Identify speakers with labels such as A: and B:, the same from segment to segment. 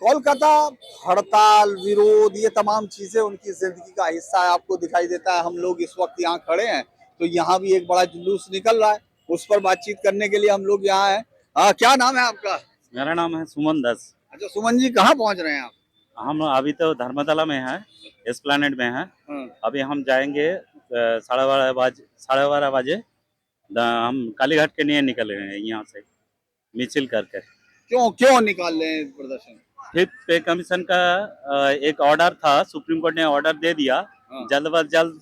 A: कोलकाता हड़ताल विरोध ये तमाम चीजें उनकी जिंदगी का हिस्सा है। आपको दिखाई देता है, हम लोग इस वक्त यहाँ खड़े हैं तो यहाँ भी एक बड़ा जुलूस निकल रहा है, उस पर बातचीत करने के लिए हम लोग यहाँ हैं। क्या नाम है आपका?
B: मेरा नाम है सुमन दास।
A: अच्छा सुमन जी, कहाँ पहुँच रहे हैं आप?
B: हम अभी तो धर्मतला में हैं, एस्प्लेनेड में हैं। अभी हम जाएंगे 12:30 बजे हम कालीघाट के लिए निकल रहे हैं यहाँ से मिছিল करके।
A: क्यों क्यों निकाल रहे हैं प्रदर्शन?
B: फिफ्थ पे कमीशन का एक ऑर्डर था, सुप्रीम कोर्ट ने ऑर्डर दे दिया जल्द से जल्द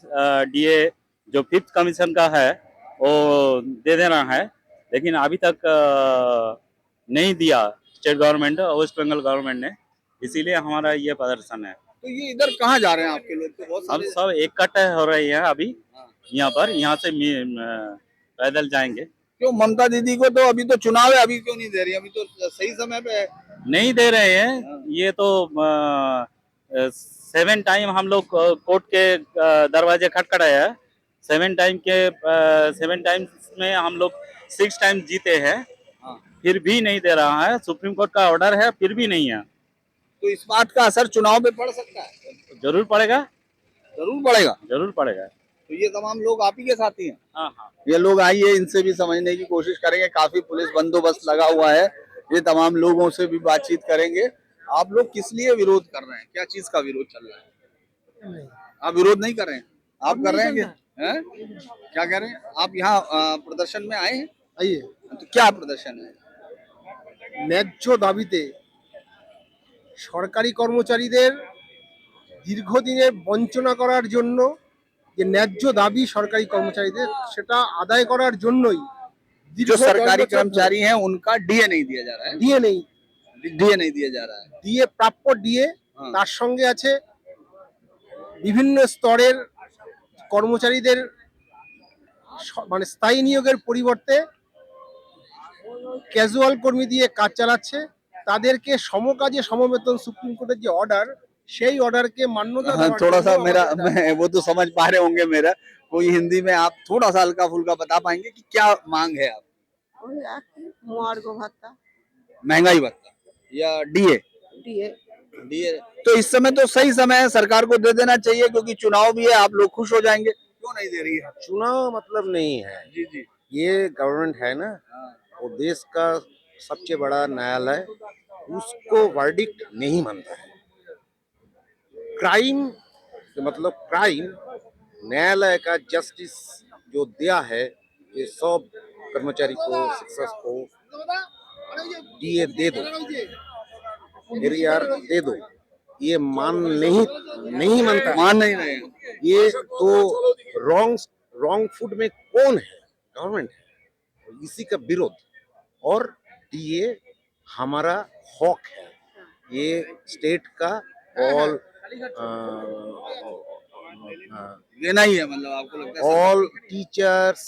B: डीए जो फिफ्थ कमीशन का है वो दे देना है, लेकिन अभी तक नहीं दिया state government West Bengal government ने, इसीलिए हमारा ये प्रदर्शन है।
A: तो ये इधर कहाँ जा रहे हैं आपके लोग? तो बहुत
B: हम
A: सारे
B: सब इकट्ठे हो रहे हैं अभी यहाँ पर, यहाँ से पैदल जाएंगे।
A: क्यों ममता दीदी को तो अभी तो चुनाव है, अभी क्यों नहीं दे रही? अभी तो सही समय पे है।
B: नहीं दे रहे हैं, ये तो 7 टाइम हम लोग कोर्ट के दरवाजे खटखटाए हैं। 7 टाइम्स में हम लोग 6 टाइम जीते हैं, फिर भी नहीं दे रहा है। सुप्रीम कोर्ट का ऑर्डर है, फिर भी नहीं है।
A: तो इस बात का असर चुनाव पे पड़ सकता है?
B: जरूर पड़ेगा,
A: जरूर पड़ेगा।
B: जरूर पड़ेगा।
A: तो ये तमाम लोग आप ही के साथी हैं?
B: हाँ।
A: ये लोग आइए, इनसे भी समझने की कोशिश करेंगे। काफी पुलिस बंदोबस्त लगा हुआ है, ये तमाम लोगों से भी बातचीत करेंगे। आप लोग किस लिए विरोध कर रहे हैं? क्या चीज का विरोध चल रहा है? आप विरोध नहीं कर रहे हैं? आप कर रहे हैं क्या? क्या कह रहे हैं आप? यहाँ प्रदर्शन में आए हैं?
C: आइए।
A: तो क्या प्रदर्शन है?
C: ন্যায্য দাবিতে সরকারি কর্মচারীদের দীর্ঘদিনের বঞ্চনা করার জন্য, যে ন্যায্য দাবি সরকারি কর্মচারীদের সেটা আদায় করার জন্যই
A: जो सरकारी कर्मचारी हैं उनका डीए नहीं दिया जा रहा है।
C: ডিএ নেই,
A: डीए नहीं दिया जा रहा है।
C: ডিএ প্রাপ্য ডিএ, তার সঙ্গে আছে বিভিন্ন স্তরের কর্মচারীদের মানে স্থায়ী নিয়োগের পরিবর্তে ক্যাজুয়াল কর্মী দিয়ে কাজ চালাচ্ছে। তাদেরকে সমকাজে সমবেতন সুপ্রিম কোর্টের যে অর্ডার, সেই অর্ডারকে মান্যতা দেওয়ার
A: थोड़ा सा
C: জন্য
A: मेरा
C: আমাদের
A: वो तो समझ पा रहे होंगे मेरा, कोई हिंदी में आप थोड़ा सा हल्का फुल्का बता पाएंगे कि क्या मांग है आप?
D: मुआवजा भत्ता,
A: महंगाई भत्ता या डीए?
D: डीए।
A: डीए तो इस समय तो सही समय है, सरकार को दे देना चाहिए क्योंकि चुनाव भी है, आप लोग खुश हो जाएंगे। क्यों नहीं दे रही है?
C: चुनाव मतलब नहीं है।
A: जी जी।
C: ये गवर्नमेंट है ना, वो देश का सबसे बड़ा न्यायालय, उसको वर्डिक्ट नहीं मानता है। क्राइम मतलब क्राइम, न्यायालय का जस्टिस जो दिया है, ये सब कर्मचारी को, शिक्षक को डीए दे दो, एरियर दे दो, ये मान नहीं मानता,
A: मान नहीं रहे हैं।
C: ये तो रॉन्ग फुट में कौन है? गवर्नमेंट है, इसी का विरोध। और डीए हमारा हक है, ये स्टेट का ऑल
A: देना ही है, मतलब आपको लगता है
C: all teachers,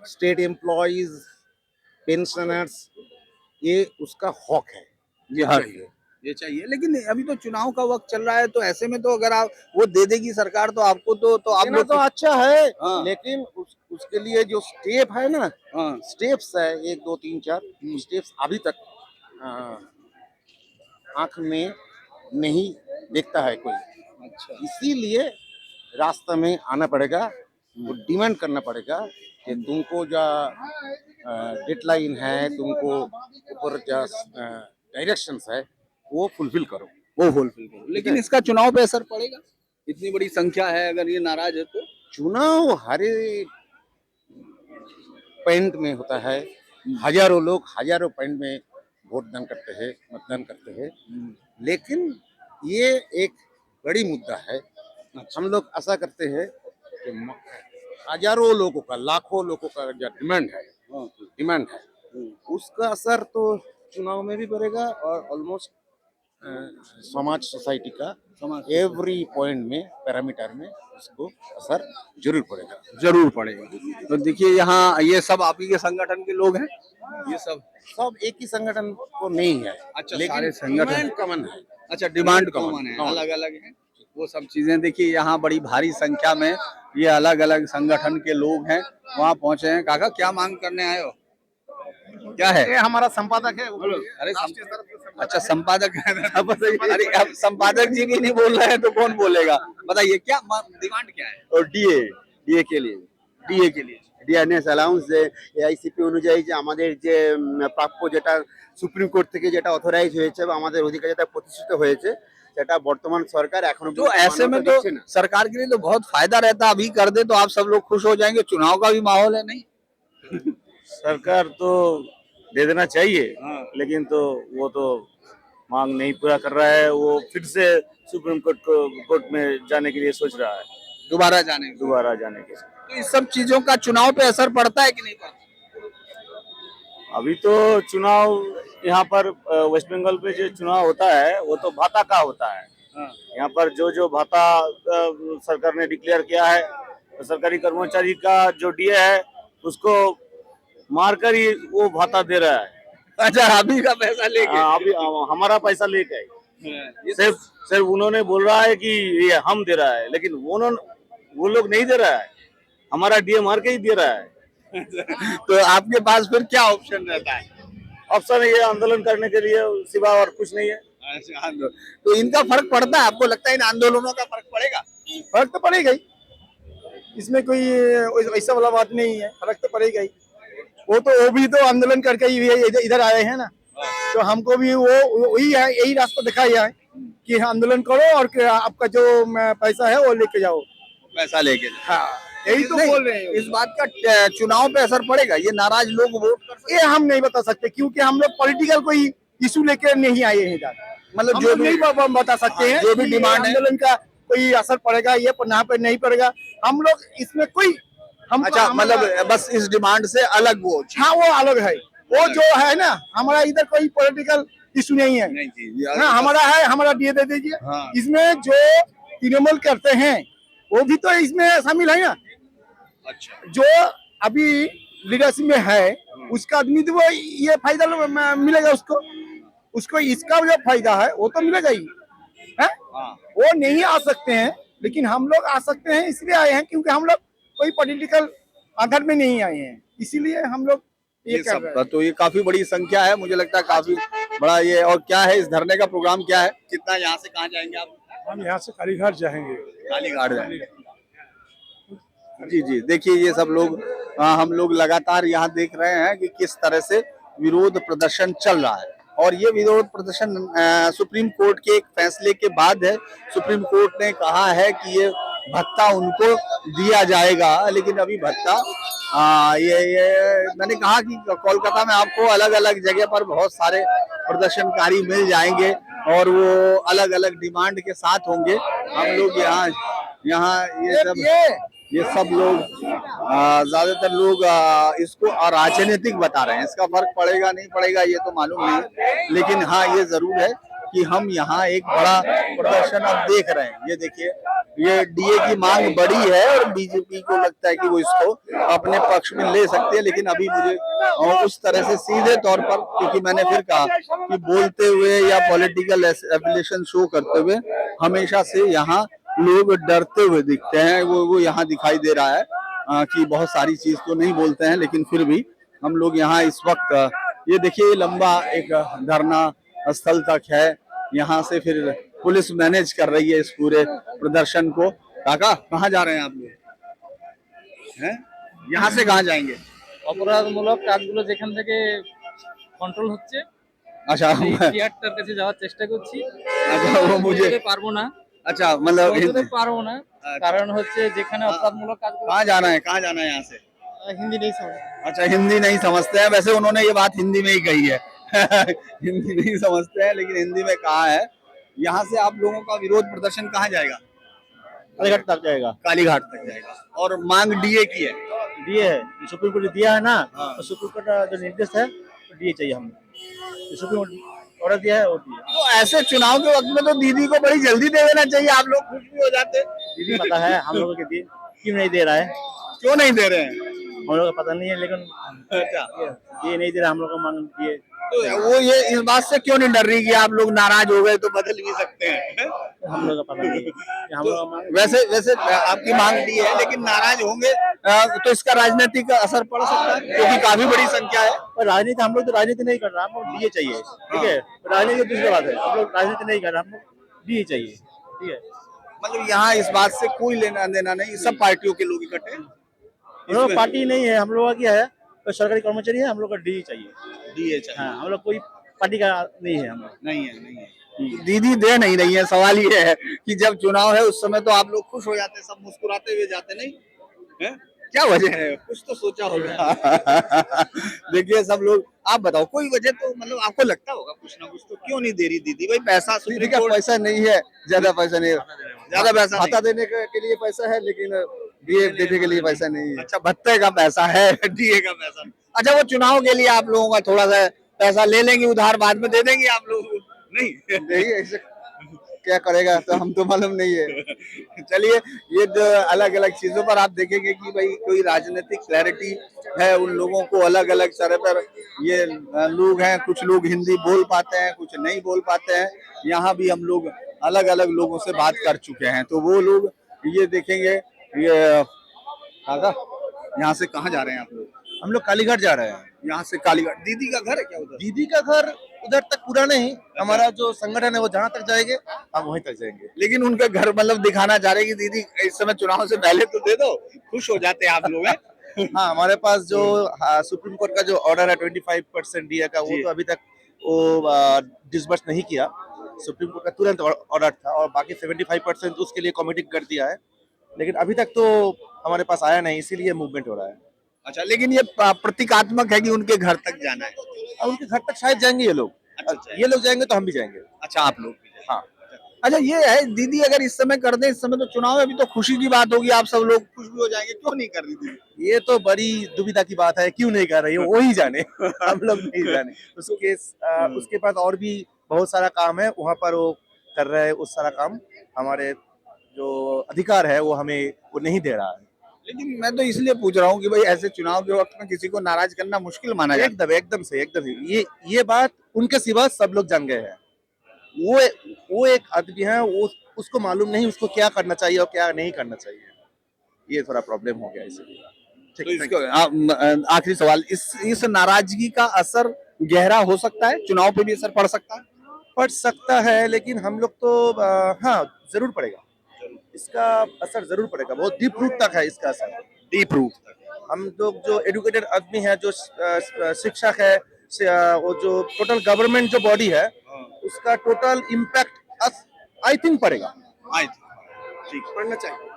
C: state employees, pensioners, ये उसका हक है।
A: ये चाहिए। लेकिन अभी तो चुनाव का वक्त चल रहा है, तो ऐसे में तो अगर आप वो दे देगी सरकार तो आपको तो आप
C: देना
A: लोग
C: तो अच्छा है,
A: हाँ।
C: लेकिन उसके लिए जो स्टेप है ना,
A: हाँ।
C: स्टेप्स है 1 2 3 4 स्टेप्स अभी तक आंख में नहीं देखता है कोई।
A: अच्छा।
C: इसीलिए रास्ते में आना पड़ेगा, वो डिमांड करना पड़ेगा कि तुमको जो डेडलाइन है, तुमको ऊपर जो डायरेक्शंस है, वो फुलफिल करो,
A: वो फुलफिल करो। लेकिन इसका चुनाव पे असर पड़ेगा? इतनी बड़ी संख्या है, अगर ये नाराज है तो?
C: चुनाव हर पॉइंट में होता है, हजारों लोग हजारों पॉइंट में मतदान करते हैं, लेकिन ये एक बड़ी मुद्दा है। हम लोग आशा करते हैं कि हजारों लोगों का, लाखों लोगों का जो डिमांड है, उसका असर तो चुनाव में भी पड़ेगा और ऑलमोस्ट समाज सोसाइटी का एवरी पॉइंट में, पैरामीटर में उसको असर जरूर पड़ेगा।
A: जरूर पड़ेगा। तो देखिए यहाँ ये सब आप ही के संगठन के लोग हैं? ये सब
C: एक ही संगठन को नहीं है।
A: अच्छा,
C: लेकिन
A: सारे संगठन
C: कॉमन है।
A: अच्छा, डिमांड कॉमन है, अलग अलग है वो सब चीजें। देखिए यहाँ बड़ी भारी संख्या में ये अलग अलग संगठन के लोग हैं, वहाँ पहुंचे हैं। काका क्या मांग करने आए हो? क्या है?
C: ये हमारा संपादक है।
A: अरे अच्छा संपादक अरे अब संपादक जी भी नहीं बोल रहे हैं तो कौन बोलेगा? बताइए क्या डिमांड क्या है?
E: ও ডিএ ডিএ কে লিয়ে
A: डीए के लिए
E: ডিএনএস অ্যালাউন্স যে এআইসিপি অনুযায়ী যে আমাদের যে প্রাপ্য যেটা সুপ্রিম কোর্ট থেকে যেটা অথরাইজ হয়েছে বা আমাদের অধিকার যেটা প্রতিষ্ঠিত হয়েছে সেটা বর্তমান সরকার এখনো
A: तो ऐसे में तो
E: দিচ্ছে না।
A: सरकार के लिए तो बहुत फायदा रहता, अभी कर दे तो आप सब लोग खुश हो जाएंगे, चुनाव का भी माहौल है नहीं?
F: सरकार तो दे देना चाहिए
A: हाँ।
F: लेकिन तो वो तो मांग नहीं पूरा कर रहा है। वो फिर से सुप्रीम कोर्ट में जाने के लिए सोच रहा है,
A: दोबारा जाने को।
F: दोबारा जाने के।
A: तो इस सब चीजों का चुनाव पे असर पड़ता है कि नहीं पड़ता?
F: अभी तो चुनाव यहाँ पर वेस्ट बंगाल पे जो चुनाव होता है वो तो भाता का होता है। यहाँ पर जो जो भाता सरकार ने डिक्लेयर किया है, तो सरकारी कर्मचारी का जो डीए है उसको मारकर ही वो भाता दे रहा है।
A: अच्छा अभी का पैसा लेके
F: हाँ, अभी हमारा पैसा लेके सिर्फ सिर्फ उन्होंने बोल रहा है कि ये हम दे रहा है, लेकिन वो लोग नहीं दे रहा है, हमारा डीए मार के ही दे रहा है।
A: तो आपके पास फिर क्या ऑप्शन रहता है?
F: ऑप्शन ये आंदोलन करने के लिए सिवा और कुछ नहीं है।
A: तो इनका फर्क पड़ता है? आपको लगता है इन आंदोलनों का फर्क पड़ेगा?
G: फर्क तो पड़ेगा ही, इसमें कोई ऐसा वाला बात नहीं है, फर्क तो पड़ेगा ही। वो भी तो आंदोलन करके ही इधर आए हैं ना, तो हमको भी वो वही है, यही रास्ता दिखाया है कि आंदोलन करो और आपका जो पैसा है वो लेके जाओ।
A: पैसा लेके
G: हाँ, यही तो
A: नहीं,
G: बोल रहे हैं।
A: इस बात का चुनाव पे असर पड़ेगा? ये नाराज लोग वोट कर सकते
G: ये हम नहीं बता सकते क्योंकि हम लोग पॉलिटिकल कोई इशू लेके नहीं आए हैं इधर,
A: मतलब
G: हम
A: जो
G: लोग
A: भी
G: नहीं बता सकते हैं
A: जो भी
G: कि
A: डिमांड है।
G: आंदोलन का कोई असर पड़ेगा ये यहाँ पे नहीं पड़ेगा। हम लोग इसमें कोई
A: अच्छा मतलब बस इस डिमांड से अलग वो
G: हाँ वो अलग है, वो जो है ना हमारा इधर कोई पॉलिटिकल इशू नहीं है।
A: नहीं जी
G: हाँ हमारा है, हमारा डीए दे दीजिए।
A: हाँ।
G: इसमें जो तृणमूल करते हैं वो भी तो इसमें शामिल है ना,
A: अच्छा
G: जो अभी लीडरशिप में है उसका आदमी तो वो ये फायदा मिलेगा उसको इसका जो फायदा है वो तो मिलेगा ही है।
A: हाँ।
G: वो नहीं आ सकते हैं लेकिन हम लोग आ सकते हैं, इसलिए आए हैं क्योंकि हम लोग कोई पॉलिटिकल आधार में नहीं आए हैं, इसीलिए हम लोग ये कर रहे हैं।
A: तो ये काफी बड़ी संख्या है, मुझे लगता है काफी बड़ा ये। और क्या है इस धरने का प्रोग्राम क्या है? कितना यहाँ से कहाँ जाएंगे आप?
G: हम यहाँ से कालीघाट जाएंगे।
A: कालीघाट जाएंगे। जी जी देखिए ये सब लोग हम लोग लगातार यहाँ देख रहे हैं कि किस तरह से विरोध प्रदर्शन चल रहा है। और ये विरोध प्रदर्शन सुप्रीम कोर्ट के एक फैसले के बाद है। सुप्रीम कोर्ट ने कहा है कि ये भत्ता उनको दिया जाएगा, लेकिन अभी भत्ता ये मैंने कहा कि कोलकाता में आपको अलग अलग जगह पर बहुत सारे प्रदर्शनकारी मिल जाएंगे और वो अलग अलग डिमांड के साथ होंगे। हम लोग यहाँ ये सब लोग ज्यादातर लोग इसको अराजनीतिक बता रहे हैं। इसका फर्क पड़ेगा नहीं पड़ेगा ये तो मालूम नहीं, लेकिन हाँ ये जरूर है कि हम यहाँ एक बड़ा प्रदर्शन अब देख रहे हैं। ये देखिए ये डीए की मांग बड़ी है और बीजेपी को लगता है कि वो इसको अपने पक्ष में ले सकती है, लेकिन अभी मुझे उस तरह से सीधे तौर पर, क्योंकि मैंने फिर कहा कि बोलते हुए या पॉलिटिकल एफिलिएशन शो करते हुए हमेशा से यहाँ लोग डरते हुए दिखते हैं। वो यहाँ दिखाई दे रहा है कि बहुत सारी चीज तो नहीं बोलते हैं, लेकिन फिर भी हम लोग यहाँ इस वक्त ये देखिए लंबा एक धरना स्थल तक है। यहाँ से फिर पुलिस मैनेज कर रही है इस पूरे प्रदर्शन को। काका कहाँ जा रहे हैं आप लोग हैं? यहाँ से कहाँ जाएंगे?
H: অপরাধমূলক কাজগুলো যেখান থেকে কন্ট্রোল হচ্ছে
A: अच्छा
H: থিয়েটার কাছে যাওয়ার চেষ্টা করছি।
A: अच्छा वो मुझे
H: পারবো না,
A: अच्छा मतलब
H: বলতে পারবো না, কারণ হচ্ছে যেখানে অপরাধমূলক কাজগুলো
A: कहाँ जाना है? कहाँ जाना है यहाँ से?
H: হিন্দি নেই समझ।
A: अच्छा हिंदी नहीं समझते हैं, वैसे उन्होंने ये बात हिंदी में ही कही है हिंदी नहीं समझते हैं लेकिन हिंदी में कहा है। यहाँ से आप लोगों का विरोध प्रदर्शन कहाँ जाएगा?
E: कालीघाट तक जाएगा।
A: कालीघाट तक जाएगा। और मांग डीए की है?
E: डीए है, सुप्रीम कोर्ट ने दिया है ना,
A: हाँ।
E: तो सुप्रीम कोर्ट का जो निर्देश है तो डीए चाहिए हमें। सुप्रीम कोर्ट ऑर्डर दिया है वो डीए।
A: तो ऐसे चुनाव के वक्त में तो दीदी को बड़ी जल्दी दे देना चाहिए, आप लोग खुश भी हो जाते।
E: दीदी पता है हम लोगों के दिन क्यों नहीं दे रहा है,
A: क्यों नहीं दे रहे हैं?
E: हम लोग को पता नहीं है, लेकिन
A: अच्छा
E: ये नहीं दे रहा हम लोग को मांग दिए।
A: तो वो ये इस बात से क्यों नहीं डर रही कि आप लोग नाराज हो गए तो बदल भी सकते हैं?
G: हम लोग का पता नहीं है। हम लोग
A: वैसे वैसे आपकी मांग दी है, लेकिन नाराज होंगे तो इसका राजनीतिक असर पड़ सकता है, क्योंकि काफी बड़ी संख्या है।
G: और राजनीति, हम लोग तो राजनीति नहीं कर रहे, हम लोग डीए चाहिए, ठीक है। राजनीति की दूसरी बात है, हम लोग राजनीति नहीं कर रहे, हम लोग डीए चाहिए, ठीक है।
A: मतलब यहाँ इस बात से कोई लेना देना नहीं, सब पार्टियों के लोग इकट्ठे हैं।
G: हम लोग पार्टी नहीं है, हम लोग का क्या है, तो सरकारी कर्मचारी है, हम लोग का डीए चाहिए।
A: दिए चाहिए।
G: हाँ, हम लोग कोई पार्टी का नहीं है, हम लोग
A: नहीं है। दीदी दे नहीं रही है। सवाल ये है कि जब चुनाव है उस समय तो आप लोग खुश हो जाते, सब मुस्कुराते हुए जाते, नहीं है? क्या वजह है? कुछ तो सोचा होगा। देखिए सब लोग, आप बताओ कोई वजह तो, मतलब आपको लगता होगा कुछ ना कुछ तो, क्यों नहीं दे रही दीदी? भाई पैसा,
E: दीदी का पैसा नहीं है, ज्यादा पैसा नहीं है,
A: ज्यादा पैसा
E: खाता देने के लिए पैसा है, लेकिन डीए देने के लिए पैसा नहीं है।
A: अच्छा, भत्ते का पैसा है, डीए का पैसा। अच्छा, वो चुनाव के लिए आप लोगों का थोड़ा सा पैसा ले लेंगे उधार, बाद में दे देंगे आप लोग? नहीं
E: ऐसे क्या करेगा तो हम तो मालूम नहीं है।
A: चलिए, ये अलग अलग चीजों पर आप देखेंगे कि भाई कोई राजनीतिक क्लैरिटी है उन लोगों को, अलग अलग तरह पर ये लोग हैं। कुछ लोग हिंदी बोल पाते हैं, कुछ नहीं बोल पाते हैं। यहाँ भी हम लोग अलग अलग लोगों से बात कर चुके हैं, तो वो लोग ये देखेंगे। ये यहाँ से कहाँ जा रहे हैं आप लोग?
E: हम लोग कालीघाट जा रहे हैं।
A: यहाँ से कालीघाट। दीदी का घर है क्या उधर?
E: दीदी का घर उधर तक पूरा नहीं, हमारा जो संगठन है वो जहाँ तक जाएंगे हम वहीं तक जाएंगे।
A: लेकिन उनका घर मतलब दिखाना चाह रहे कि दीदी इस समय चुनाव से पहले तो दे दो, खुश हो जाते हैं आप लोग।
E: हाँ, हमारे पास जो सुप्रीम कोर्ट का जो ऑर्डर है 25% डीए का, वो तो अभी तक वो डिसबर्स नहीं किया। सुप्रीम कोर्ट का तुरंत ऑर्डर था, और बाकी 75% उसके लिए कमेटी कर दिया है, लेकिन अभी तक तो हमारे पास आया नहीं, इसीलिए मूवमेंट हो रहा है।
A: अच्छा, लेकिन ये प्रतीकात्मक है कि उनके घर तक जाना है।
E: और उनके घर तक शायद जाएंगे ये लोग।
A: अच्छा,
E: ये लोग जाएंगे तो हम भी जाएंगे।
A: अच्छा, आप लोग भी जाएंगे।
E: हाँ।
A: अच्छा, ये है दीदी, अगर इस समय कर दे, इस समय तो चुनाव है, अभी तो खुशी की बात होगी, आप सब लोग खुश भी हो जाएंगे, क्यों नहीं कर रही दीदी?
E: ये तो बड़ी दुविधा की बात है, क्यों नहीं कर रही है वो ही जाने। हम लोग नहीं जाने। उसके बाद और भी बहुत सारा काम है, वहाँ पर वो कर रहे हैं। उस सारा काम हमारे जो अधिकार है वो हमें वो नहीं दे रहा है।
A: लेकिन मैं तो इसलिए पूछ रहा हूँ कि भाई ऐसे चुनाव के वक्त में किसी को नाराज करना मुश्किल माना जाता है।
E: एकदम से ये बात उनके सिवा सब लोग जान गए हैं। वो एक आदमी है, वो उसको मालूम नहीं उसको क्या करना चाहिए और क्या नहीं करना चाहिए। ये थोड़ा प्रॉब्लम हो गया इसलिए।
A: तो इसको आखिरी सवाल, इस नाराजगी का असर गहरा हो सकता है, चुनाव पे भी असर पड़ सकता है?
E: पड़ सकता है, लेकिन हम लोग तो हाँ जरूर पड़ेगा, इसका असर जरूर पड़ेगा। बहुत डीप रूट तक है इसका असर,
A: डीप रूट।
E: हम लोग जो एजुकेटेड आदमी है, जो शिक्षक है, वो जो टोटल गवर्नमेंट जो बॉडी है, उसका टोटल इम्पैक्ट आई थिंक पड़ेगा।
A: ठीक, पढ़ना चाहिए।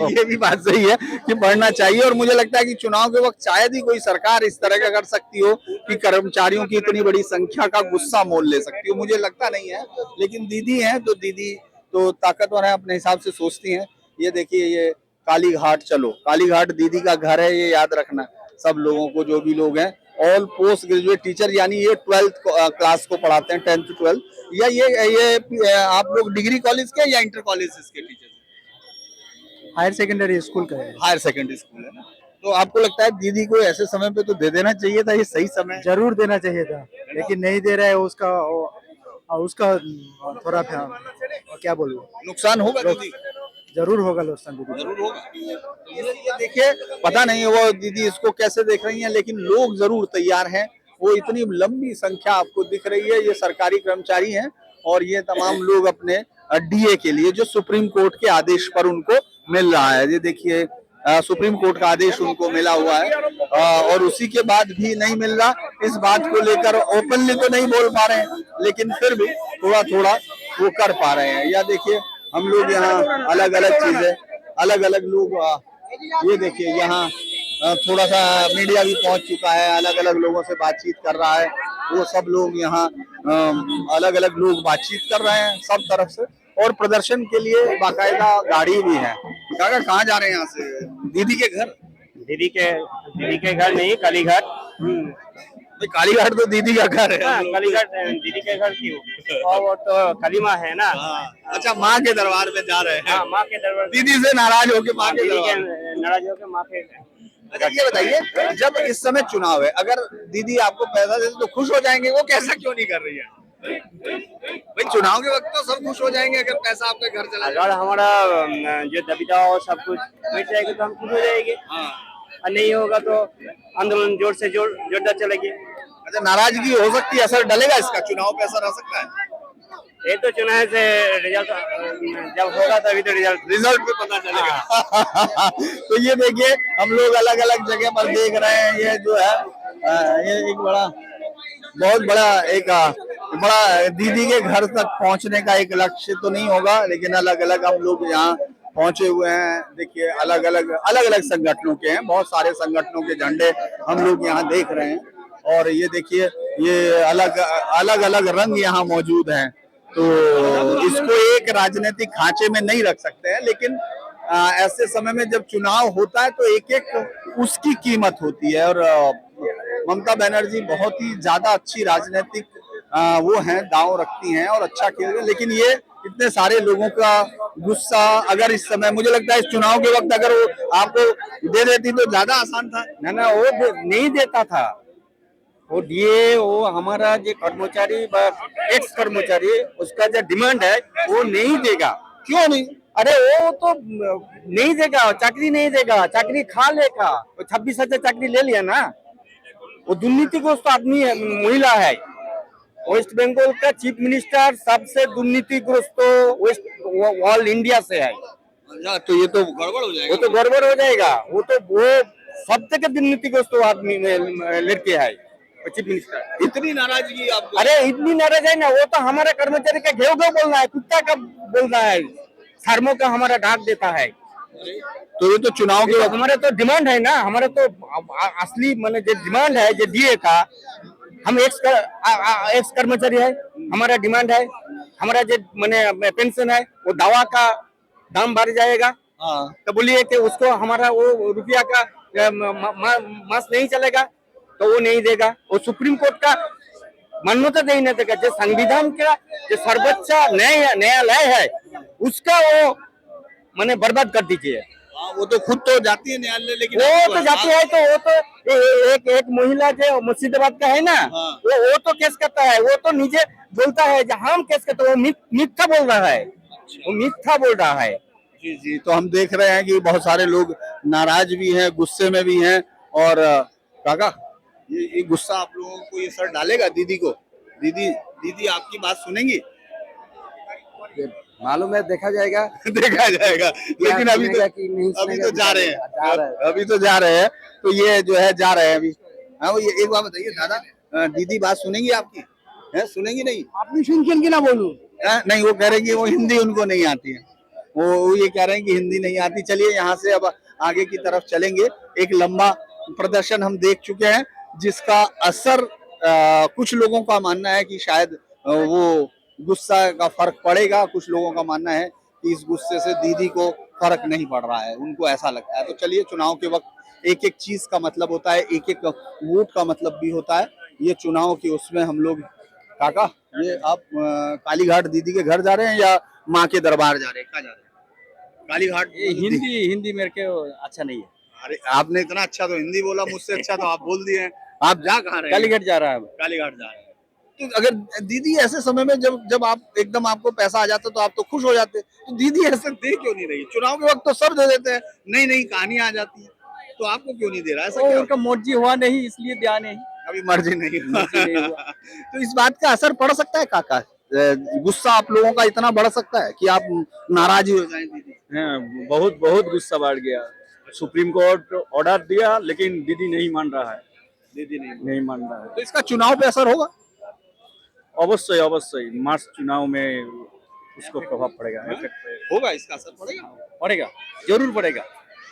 A: ये भी बात सही है कि पढ़ना चाहिए, और मुझे लगता है कि चुनाव के वक्त शायद ही कोई सरकार इस तरह का कर सकती हो कि कर्मचारियों की इतनी बड़ी संख्या का गुस्सा मोल ले सकती हो, मुझे लगता नहीं है। लेकिन दीदी हैं तो दीदी तो ताकतवर है, अपने हिसाब से सोचती हैं। ये देखिए, ये कालीघाट, चलो कालीघाट दीदी का घर है, ये याद रखना सब लोगों को, जो भी लोग हैं। ऑल पोस्ट ग्रेजुएट टीचर, यानी ये 12th क्लास को पढ़ाते हैं, 10th to 12, या ये आप लोग डिग्री कॉलेज के या इंटर कॉलेज के टीचर?
G: हायर सेकेंडरी स्कूल का है।
A: हायर सेकेंडरी स्कूल है ना। तो आपको लगता है दीदी को ऐसे समय पे तो दे देना चाहिए था, ये सही समय?
G: जरूर देना चाहिए था, लेकिन नहीं दे रहा है। उसका थोड़ा क्या बोलूं,
A: नुकसान होगा दीदी?
G: जरूर होगा नुकसान दीदी,
A: जरूर होगा। ये देखिए, पता नहीं वो दीदी इसको कैसे देख रही हैं, लेकिन लोग जरूर तैयार हैं। वो इतनी लंबी संख्या आपको दिख रही है, ये सरकारी कर्मचारी हैं, और ये तमाम लोग अपने डीए के लिए, जो सुप्रीम कोर्ट के आदेश पर उनको मिल रहा है। ये देखिए, सुप्रीम कोर्ट का आदेश उनको मिला हुआ है, और उसी के बाद भी नहीं मिल रहा। इस बात को लेकर ओपनली तो नहीं बोल पा रहे हैं, लेकिन फिर भी थोड़ा थोड़ा वो कर पा रहे हैं। या देखिए, हम लोग यहाँ अलग अलग चीजें, अलग अलग लोग, ये देखिए यहाँ थोड़ा सा मीडिया भी पहुंच चुका है, अलग अलग लोगों से बातचीत कर रहा है। वो सब लोग यहाँ अलग अलग लोग बातचीत कर रहे हैं सब तरफ से, और प्रदर्शन के लिए बाकायदा गाड़ी भी है। काका, कहाँ जा रहे हैं यहाँ से? दीदी के घर?
F: दीदी के घर नहीं, कालीघाट।
A: कालीघाट तो दीदी का घर है।
F: कालीघाट दीदी के घर क्यों? और वो तो कालीमा है ना।
A: अच्छा, माँ के दरबार में जा रहे हैं?
F: माँ के दरबार।
A: दीदी से नाराज होके माँ के
F: नाराज होके माँ के।
A: अच्छा ये बताइए, जब इस समय चुनाव है, अगर दीदी आपको पैसा दे तो खुश हो जाएंगे, वो कैसा क्यों नहीं कर रही है? भाई चुनाव के वक्त तो सब खुश हो जाएंगे अगर पैसा आपके घर चला जाए।
F: अगर हमारा जो दबिता और सब कुछ मिट जाएगा तो हम खुश हो जाएंगे,
A: हाँ।
F: और नहीं होगा तो आंदोलन जोर से जोरदार चलेगी।
A: अच्छा नाराजगी हो सकती है, असर डलेगा इसका, चुनाव पे असर आ सकता है?
F: ये तो चुनाव से रिजल्ट जब होगा तभी तो
A: रिजल्ट पे पता चलेगा। तो ये देखिए हम लोग अलग अलग जगह पर देख रहे हैं, ये जो है ये एक बहुत बड़ा एक बड़ा दीदी के घर तक पहुंचने का एक लक्ष्य तो नहीं होगा, लेकिन अलग अलग हम लोग यहाँ पहुंचे हुए हैं। देखिए अलग अलग संगठनों के हैं, बहुत सारे संगठनों के झंडे हम लोग यहाँ देख रहे हैं, और ये देखिए ये अलग रंग यहाँ मौजूद हैं। तो इसको एक राजनीतिक खांचे में नहीं रख सकते हैं, लेकिन ऐसे समय में जब चुनाव होता है तो एक एक उसकी कीमत होती है, और ममता बनर्जी बहुत ही ज्यादा अच्छी राजनीतिक वो हैं, दांव रखती हैं और अच्छा खेल रहे हैं। लेकिन ये इतने सारे लोगों का गुस्सा अगर इस समय, मुझे लगता है इस चुनाव के वक्त अगर वो आपको दे देती तो ज्यादा आसान था।
I: ना वो नहीं देता था, वो दिए, वो हमारा जो कर्मचारी एक्स कर्मचारी उसका जो डिमांड है वो नहीं देगा।
A: क्यों नहीं?
I: अरे वो तो नहीं देगा, चाकरी नहीं देगा, चाकरी खा लेगा। 26,000 चाकरी ले लिया ना, वो दुर्नीतिग्रस्त आदमी है, महिला है। वेस्ट बंगाल का चीफ मिनिस्टर सबसे दुर्नीतिग्रस्त वेस्ट ऑल इंडिया से है।
A: तो ये तो गड़बड़ हो जाएगा।
I: वो तो गड़बड़ हो जाएगा, वो सब तक दुर्नीतिग्रस्त आदमी लड़के है चीफ मिनिस्टर।
A: इतनी नाराजगी आपको?
I: अरे इतनी नाराज है ना, वो तो हमारे कर्मचारी का घेव बोलना है, कुत्ता का बोलना है, शर्मों का हमारा ढाक देता है।
A: तो ये तो चुनाव के
I: हमारे तो डिमांड है ना, हमारे तो असली माने जो डिमांड है जो डीए का, हम एक्स कर्मचारी है, हमारा डिमांड है, हमारा जो माने पेंशन है वो दवा का दाम बढ़ जाएगा। तो बोलिए कि उसको हमारा वो रुपया का मास नहीं चलेगा तो वो नहीं देगा। वो सुप्रीम कोर्ट का मान्यता नहीं देगा, जो संविधान का जो सर्वोच्च न्यायालय है उसका वो माने बर्बाद कर दीजिए।
A: वो तो खुद तो जाती है न्यायालय, लेकिन
I: वो तो जाती है, तो वो तो एक महिला जो मुर्शिदाबाद का है ना, वो तो केस करता है, वो तो नीचे बोलता है जहाँ हम केस करते, वो मिथ्या बोल रहा है, वो मिथ्या बोल रहा है।
A: जी जी, तो हम देख रहे हैं कि बहुत सारे लोग नाराज भी हैं, गुस्से में भी हैं। और काका ये गुस्सा आप लोगों को ये सर डालेगा दीदी को? दीदी आपकी बात सुनेंगी?
I: मालूम है, देखा जाएगा।
A: देखा जाएगा, लेकिन अभी तो जा रहे हैं, तो ये जो है जा रहे हैं अभी। हाँ वो ये एक बात बताइए दादा, दीदी बात सुनेंगी आपकी? है सुनेंगी नहीं?
G: अपनी सुन के ना बोलूं।
A: नहीं वो कह रहे हैं कि वो हिंदी उनको नहीं आती है, वो ये कह रहे हैं कि हिंदी नहीं आती। चलिए यहाँ से अब आगे की तरफ चलेंगे। एक लंबा प्रदर्शन हम देख चुके हैं जिसका असर कुछ लोगों का मानना है कि शायद वो गुस्सा का फर्क पड़ेगा, कुछ लोगों का मानना है कि इस गुस्से से दीदी को फर्क नहीं पड़ रहा है, उनको ऐसा लगता है। तो चलिए चुनाव के वक्त एक एक चीज का मतलब होता है, एक एक वोट का मतलब भी होता है। ये चुनाव की उसमें हम लोग, काका ये आप कालीघाट दीदी के घर जा रहे हैं या माँ के दरबार जा रहे हैं? कहाँ जा रहे हैं? कालीघाट।
H: हिंदी मेरे को अच्छा नहीं है।
A: अरे आपने इतना अच्छा तो हिंदी बोला, मुझसे अच्छा तो आप बोल दिए। आप जा कहाँ रहे हैं?
H: कालीघाट जा रहा है।
A: कालीघाट जा रहे हैं। तो अगर दीदी ऐसे समय में जब आप एकदम आपको पैसा आ जाता तो आप तो खुश हो जाते, तो दीदी ऐसे दे क्यों नहीं रही? चुनाव के वक्त तो सब दे देते हैं, नई नई कहानियां आ जाती है, तो आपको क्यों नहीं दे रहा? ऐसा क्या?
H: उनका मर्जी हुआ नहीं इसलिए दिया नहीं।
A: अभी मर्जी नहीं हुआ। तो इस बात का असर पड़ सकता है काका, गुस्सा आप लोगों का इतना बढ़ सकता है कि आप नाराज ही हो जाएं दीदी?
H: बहुत गुस्सा बढ़ गया। सुप्रीम कोर्ट ऑर्डर दिया लेकिन दीदी नहीं मान रहा है।
A: दीदी
H: नहीं मान रहा है।
A: तो इसका चुनाव पे असर होगा?
H: अवश्य मार्च चुनाव में उसको प्रभाव पड़ेगा,
A: होगा, इसका असर
H: पड़ेगा, जरूर पड़ेगा।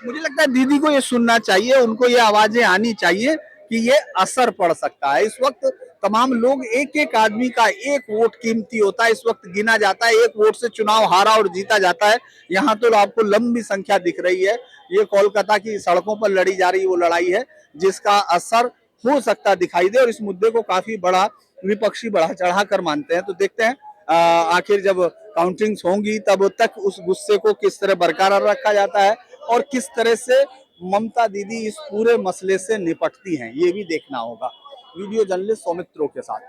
A: मुझे लगता है दीदी को ये सुनना चाहिए, उनको ये आवाजें आनी चाहिए कि ये असर पड़ सकता है। इस वक्त तमाम लोग, एक एक आदमी का एक वोट कीमती होता है, इस वक्त गिना जाता है, एक वोट से चुनाव हारा और जीता जाता है। यहाँ तो आपको लंबी संख्या दिख रही है। ये कोलकाता की सड़कों पर लड़ी जा रही वो लड़ाई है जिसका असर हो सकता दिखाई दे, और इस मुद्दे को काफी बड़ा विपक्षी बढ़ा चढ़ा कर मानते हैं। तो देखते हैं आखिर जब काउंटिंग्स होंगी तब तक उस गुस्से को किस तरह बरकरार रखा जाता है और किस तरह से ममता दीदी इस पूरे मसले से निपटती हैं, ये भी देखना होगा। वीडियो जर्नलिस्ट सौमित्रों के साथ।